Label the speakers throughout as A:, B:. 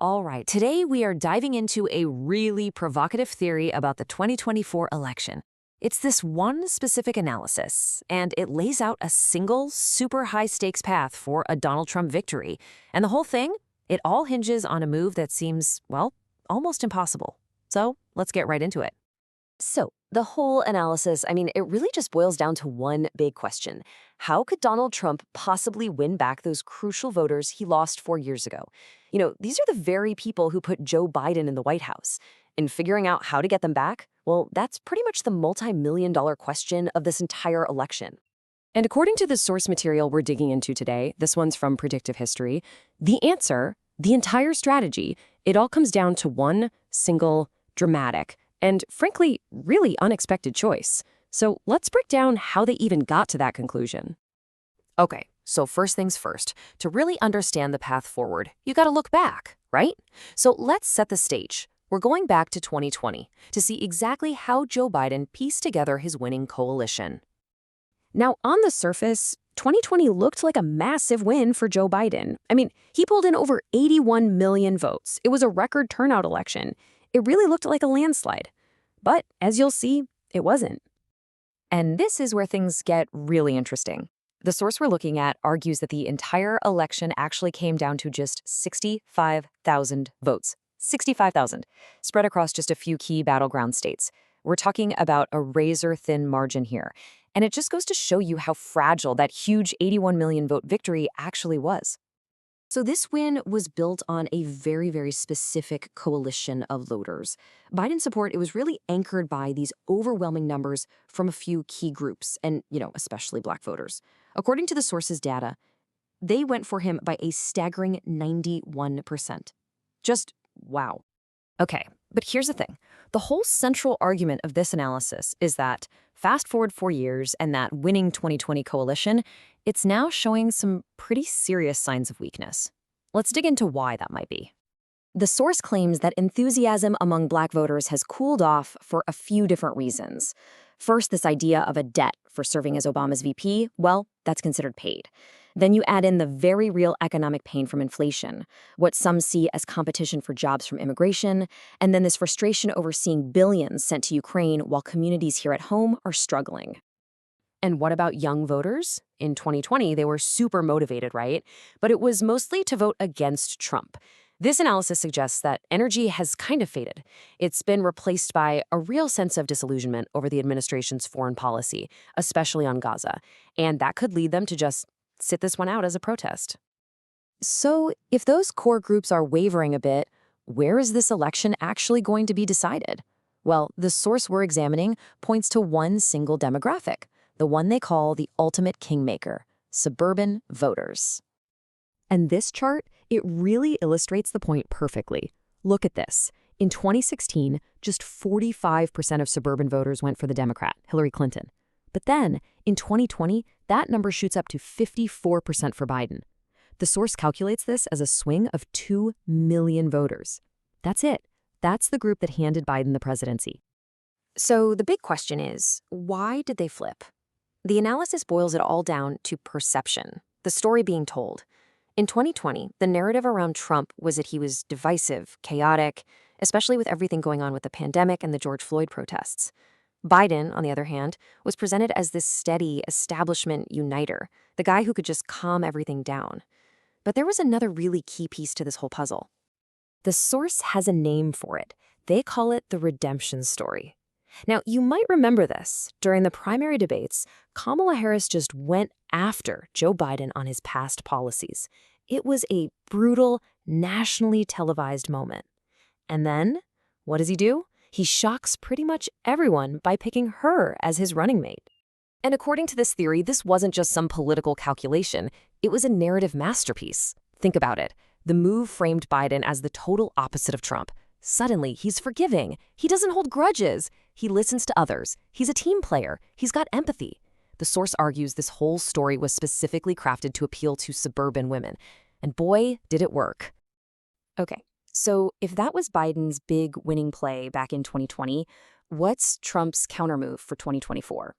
A: All right, today we are diving into a really provocative theory about the 2024 election. It's this one specific analysis, and it lays out a single, super high-stakes path for a Donald Trump victory. And the whole thing, it all hinges on a move that seems, well, almost impossible. So let's get right into it.
B: So, the whole analysis, it really just boils down to one big question. How could Donald Trump possibly win back those crucial voters he lost 4 years ago? These are the very people who put Joe Biden in the White House. And figuring out how to get them back, well, that's pretty much the multi-million-dollar question of this entire election.
C: And according to the source material we're digging into today, this one's from Predictive History, the answer, the entire strategy, it all comes down to one single, dramatic, and frankly, really unexpected choice. So let's break down how they even got to that conclusion.
A: Okay, so first things first, to really understand the path forward, you gotta look back, right? So let's set the stage. We're going back to 2020 to see exactly how Joe Biden pieced together his winning coalition.
C: Now, on the surface, 2020 looked like a massive win for Joe Biden. He pulled in over 81 million votes. It was a record turnout election. It really looked like a landslide. But as you'll see, it wasn't.
B: And this is where things get really interesting. The source we're looking at argues that the entire election actually came down to just 65,000 votes. 65,000, spread across just a few key battleground states. We're talking about a razor-thin margin here. And it just goes to show you how fragile that huge 81 million vote victory actually was. So this win was built on a very, very specific coalition of voters. Biden's support, it was really anchored by these overwhelming numbers from a few key groups, and, especially Black voters. According to the source's data, they went for him by a staggering 91%. Just wow. Okay, but here's the thing. The whole central argument of this analysis is that fast forward 4 years and that winning 2020 coalition, it's now showing some pretty serious signs of weakness. Let's dig into why that might be. The source claims that enthusiasm among Black voters has cooled off for a few different reasons. First, this idea of a debt for serving as Obama's VP, well, that's considered paid. Then you add in the very real economic pain from inflation, what some see as competition for jobs from immigration, and then this frustration over seeing billions sent to Ukraine while communities here at home are struggling. And what about young voters? In 2020, they were super motivated, right? But it was mostly to vote against Trump. This analysis suggests that energy has kind of faded. It's been replaced by a real sense of disillusionment over the administration's foreign policy, especially on Gaza. And that could lead them to just sit this one out as a protest. So if those core groups are wavering a bit, where is this election actually going to be decided? Well, the source we're examining points to one single demographic, the one they call the ultimate kingmaker, suburban voters. And this chart, it really illustrates the point perfectly. Look at this. In 2016, just 45% of suburban voters went for the Democrat, Hillary Clinton. But then, in 2020, that number shoots up to 54% for Biden. The source calculates this as a swing of 2 million voters. That's it. That's the group that handed Biden the presidency. So the big question is, why did they flip? The analysis boils it all down to perception, the story being told. In 2020, the narrative around Trump was that he was divisive, chaotic, especially with everything going on with the pandemic and the George Floyd protests. Biden, on the other hand, was presented as this steady establishment uniter, the guy who could just calm everything down. But there was another really key piece to this whole puzzle. The source has a name for it. They call it the redemption story. Now, you might remember this. During the primary debates, Kamala Harris just went after Joe Biden on his past policies. It was a brutal, nationally televised moment. And then, what does he do? He shocks pretty much everyone by picking her as his running mate. And according to this theory, this wasn't just some political calculation. It was a narrative masterpiece. Think about it. The move framed Biden as the total opposite of Trump. Suddenly, he's forgiving. He doesn't hold grudges. He listens to others. He's a team player. He's got empathy. The source argues this whole story was specifically crafted to appeal to suburban women. And boy, did it work. Okay, so if that was Biden's big winning play back in 2020, what's Trump's countermove for 2024?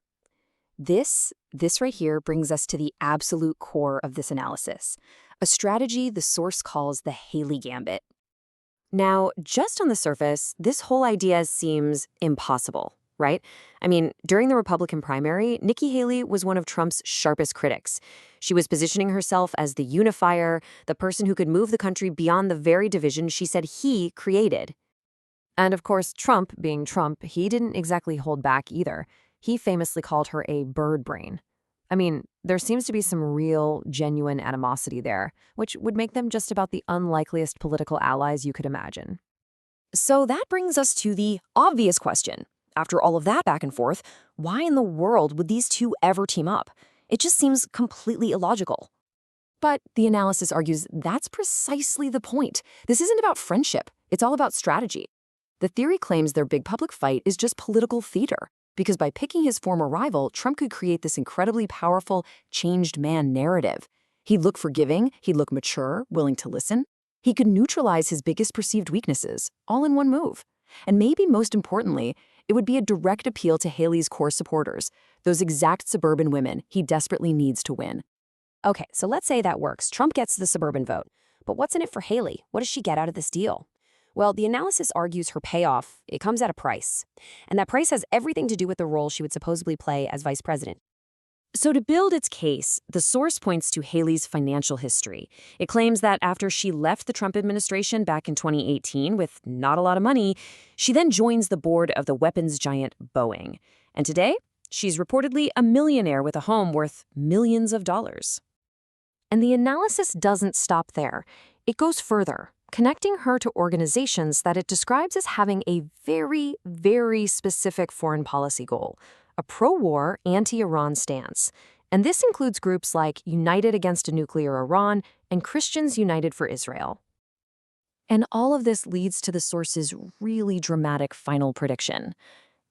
B: This right here brings us to the absolute core of this analysis, a strategy the source calls the Haley Gambit. Now, just on the surface, this whole idea seems impossible, right? I mean, during the Republican primary, Nikki Haley was one of Trump's sharpest critics. She was positioning herself as the unifier, the person who could move the country beyond the very division she said he created.
A: And of course, Trump, being Trump, he didn't exactly hold back either. He famously called her a bird brain. I mean, there seems to be some real, genuine animosity there, which would make them just about the unlikeliest political allies you could imagine.
B: So that brings us to the obvious question. After all of that back and forth, why in the world would these two ever team up? It just seems completely illogical. But the analysis argues that's precisely the point. This isn't about friendship. It's all about strategy. The theory claims their big public fight is just political theater, because by picking his former rival, Trump could create this incredibly powerful, changed man narrative. He'd look forgiving, he'd look mature, willing to listen. He could neutralize his biggest perceived weaknesses, all in one move. And maybe most importantly, it would be a direct appeal to Haley's core supporters, those exact suburban women he desperately needs to win.
A: Okay, so let's say that works. Trump gets the suburban vote. But what's in it for Haley? What does she get out of this deal? Well, the analysis argues her payoff, it comes at a price. And that price has everything to do with the role she would supposedly play as vice president.
B: So to build its case, the source points to Haley's financial history. It claims that after she left the Trump administration back in 2018 with not a lot of money, she then joins the board of the weapons giant Boeing. And today, she's reportedly a millionaire with a home worth millions of dollars.
A: And the analysis doesn't stop there. It goes further, connecting her to organizations that it describes as having a very, very specific foreign policy goal, a pro-war, anti-Iran stance. And this includes groups like United Against a Nuclear Iran and Christians United for Israel.
B: And all of this leads to the source's really dramatic final prediction.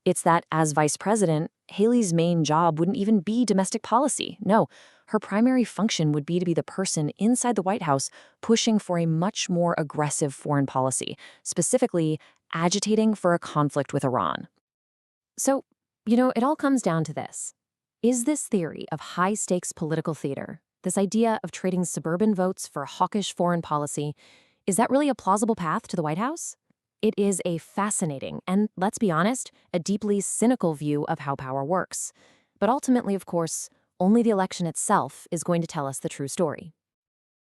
B: It's that as vice president, Haley's main job wouldn't even be domestic policy. No, her primary function would be to be the person inside the White House pushing for a much more aggressive foreign policy, specifically agitating for a conflict with Iran.
A: So, it all comes down to this. Is this theory of high-stakes political theater, this idea of trading suburban votes for hawkish foreign policy, is that really a plausible path to the White House? It is a fascinating and, let's be honest, a deeply cynical view of how power works. But ultimately, of course, only the election itself is going to tell us the true story.